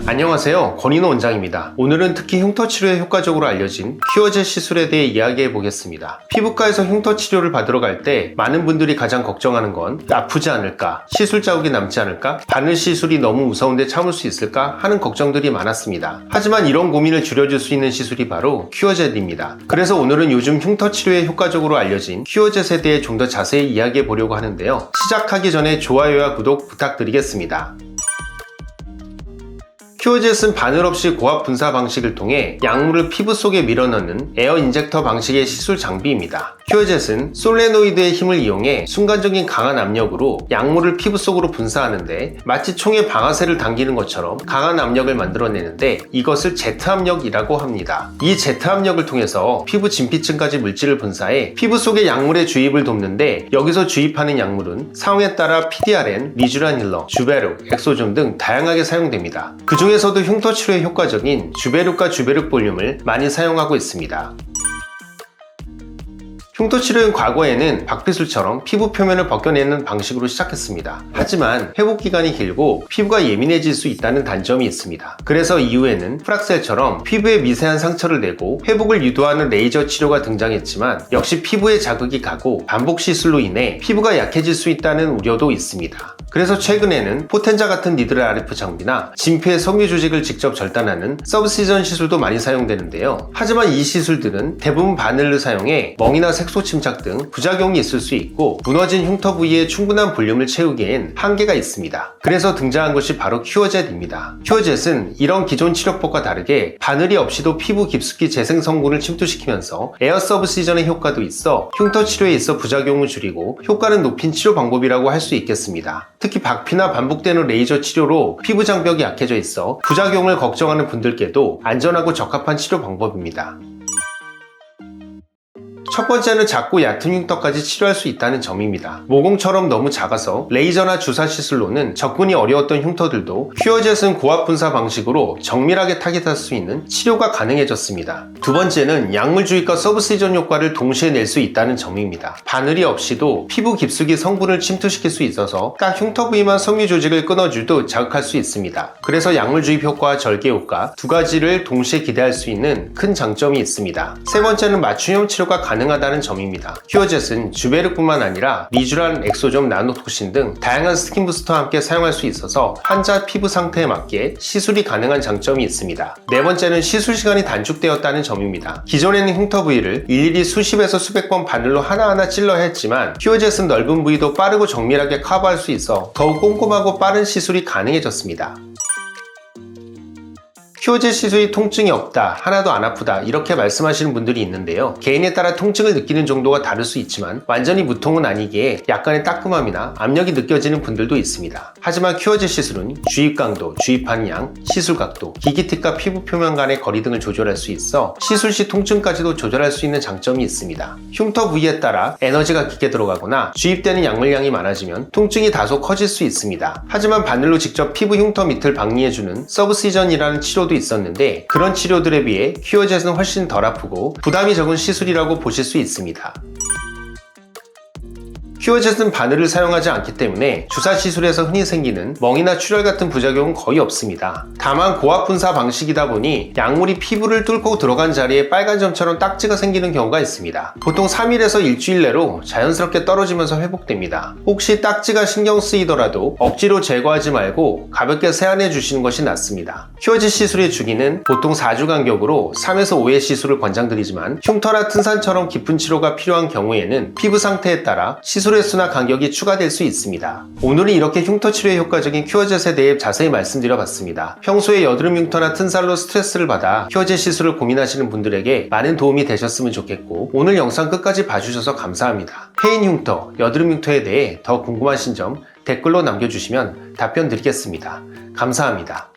안녕하세요, 권인호 원장입니다. 오늘은 특히 흉터 치료에 효과적으로 알려진 큐어젯 시술에 대해 이야기해 보겠습니다. 피부과에서 흉터 치료를 받으러 갈 때 많은 분들이 가장 걱정하는 건 아프지 않을까, 시술 자국이 남지 않을까, 바늘 시술이 너무 무서운데 참을 수 있을까 하는 걱정들이 많았습니다. 하지만 이런 고민을 줄여줄 수 있는 시술이 바로 큐어젯입니다. 그래서 오늘은 요즘 흉터 치료에 효과적으로 알려진 큐어젯에 대해 좀 더 자세히 이야기해 보려고 하는데요. 시작하기 전에 좋아요와 구독 부탁드리겠습니다. 큐어젯은 바늘 없이 고압 분사 방식을 통해 약물을 피부 속에 밀어넣는 에어 인젝터 방식의 시술 장비입니다. 큐어젯은 솔레노이드의 힘을 이용해 순간적인 강한 압력으로 약물을 피부 속으로 분사하는데 마치 총에 방아쇠를 당기는 것처럼 강한 압력을 만들어내는데 이것을 Z압력이라고 합니다. 이 Z압력을 통해서 피부 진피층까지 물질을 분사해 피부 속의 약물의 주입을 돕는데 여기서 주입하는 약물은 상황에 따라 PDRN, 리쥬란 힐러, 주베룩, 엑소존 등 다양하게 사용됩니다. 그 중에서도 흉터 치료에 효과적인 주베룩과 주베룩 볼륨을 많이 사용하고 있습니다. 흉터 치료는 과거에는 박피술처럼 피부 표면을 벗겨내는 방식으로 시작했습니다. 하지만 회복 기간이 길고 피부가 예민해질 수 있다는 단점이 있습니다. 그래서 이후에는 프락셀처럼 피부에 미세한 상처를 내고 회복을 유도하는 레이저 치료가 등장했지만 역시 피부에 자극이 가고 반복 시술로 인해 피부가 약해질 수 있다는 우려도 있습니다. 그래서 최근에는 포텐자 같은 니들 RF 장비나 진피의 섬유 조직을 직접 절단하는 서브시전 시술도 많이 사용되는데요. 하지만 이 시술들은 대부분 바늘을 사용해 멍이나 색소 침착 등 부작용이 있을 수 있고 무너진 흉터 부위에 충분한 볼륨을 채우기엔 한계가 있습니다. 그래서 등장한 것이 바로 큐어젯입니다. 큐어젯은 이런 기존 치료법과 다르게 바늘이 없이도 피부 깊숙이 재생 성분을 침투시키면서 에어 서브시전의 효과도 있어 흉터 치료에 있어 부작용을 줄이고 효과는 높인 치료 방법이라고 할 수 있겠습니다. 특히 박피나 반복되는 레이저 치료로 피부 장벽이 약해져 있어 부작용을 걱정하는 분들께도 안전하고 적합한 치료 방법입니다. 첫 번째는 작고 얕은 흉터까지 치료할 수 있다는 점입니다. 모공처럼 너무 작아서 레이저나 주사 시술로는 접근이 어려웠던 흉터들도 큐어젯은 고압 분사 방식으로 정밀하게 타겟할 수 있는 치료가 가능해졌습니다. 두 번째는 약물 주입과 서브시전 효과를 동시에 낼 수 있다는 점입니다. 바늘이 없이도 피부 깊숙이 성분을 침투시킬 수 있어서 딱 흉터 부위만 섬유 조직을 끊어주도 자극할 수 있습니다. 그래서 약물 주입 효과와 절개 효과 두 가지를 동시에 기대할 수 있는 큰 장점이 있습니다. 세 번째는 맞춤형 치료가 가능하다는 점입니다. 큐어젯은 주베룩뿐만 아니라 리쥬란, 엑소존, 나노톡신 등 다양한 스킨 부스터와 함께 사용할 수 있어서 환자 피부 상태에 맞게 시술이 가능한 장점이 있습니다. 네 번째는 시술 시간이 단축되었다는 점입니다. 기존에는 흉터 부위를 일일이 수십에서 수백 번 바늘로 하나하나 찔러야 했지만 큐어젯은 넓은 부위도 빠르고 정밀하게 커버할 수 있어 더욱 꼼꼼하고 빠른 시술이 가능해졌습니다. 큐어젯 시술이 통증이 없다, 하나도 안 아프다 이렇게 말씀하시는 분들이 있는데요. 개인에 따라 통증을 느끼는 정도가 다를 수 있지만 완전히 무통은 아니기에 약간의 따끔함이나 압력이 느껴지는 분들도 있습니다. 하지만 큐어젯 시술은 주입 강도, 주입하는 양, 시술 각도, 기기팁과 피부 표면 간의 거리 등을 조절할 수 있어 시술 시 통증까지도 조절할 수 있는 장점이 있습니다. 흉터 부위에 따라 에너지가 깊게 들어가거나 주입되는 약물량이 많아지면 통증이 다소 커질 수 있습니다. 하지만 바늘로 직접 피부 흉터 밑을 박리해주는 서브시전이라는 치료도 있었는데 그런 치료들에 비해 큐어젯은 훨씬 덜 아프고 부담이 적은 시술이라고 보실 수 있습니다. 큐어젯은 바늘을 사용하지 않기 때문에 주사 시술에서 흔히 생기는 멍이나 출혈 같은 부작용은 거의 없습니다. 다만 고압 분사 방식이다 보니 약물이 피부를 뚫고 들어간 자리에 빨간 점처럼 딱지가 생기는 경우가 있습니다. 보통 3일에서 일주일 내로 자연스럽게 떨어지면서 회복됩니다. 혹시 딱지가 신경 쓰이더라도 억지로 제거하지 말고 가볍게 세안해 주시는 것이 낫습니다. 큐어젯 시술의 주기는 보통 4주 간격으로 3에서 5회 시술을 권장드리지만 흉터나 튼산처럼 깊은 치료가 필요한 경우에는 피부 상태에 따라 시술의 수나 간격이 추가될 수 있습니다. 오늘은 이렇게 흉터 치료에 효과적인 큐어젯에 대해 자세히 말씀드려봤습니다. 평소에 여드름 흉터나 튼살로 스트레스를 받아 큐어젯 시술을 고민하시는 분들에게 많은 도움이 되셨으면 좋겠고 오늘 영상 끝까지 봐주셔서 감사합니다. 페인 흉터, 여드름 흉터에 대해 더 궁금하신 점 댓글로 남겨주시면 답변 드리겠습니다. 감사합니다.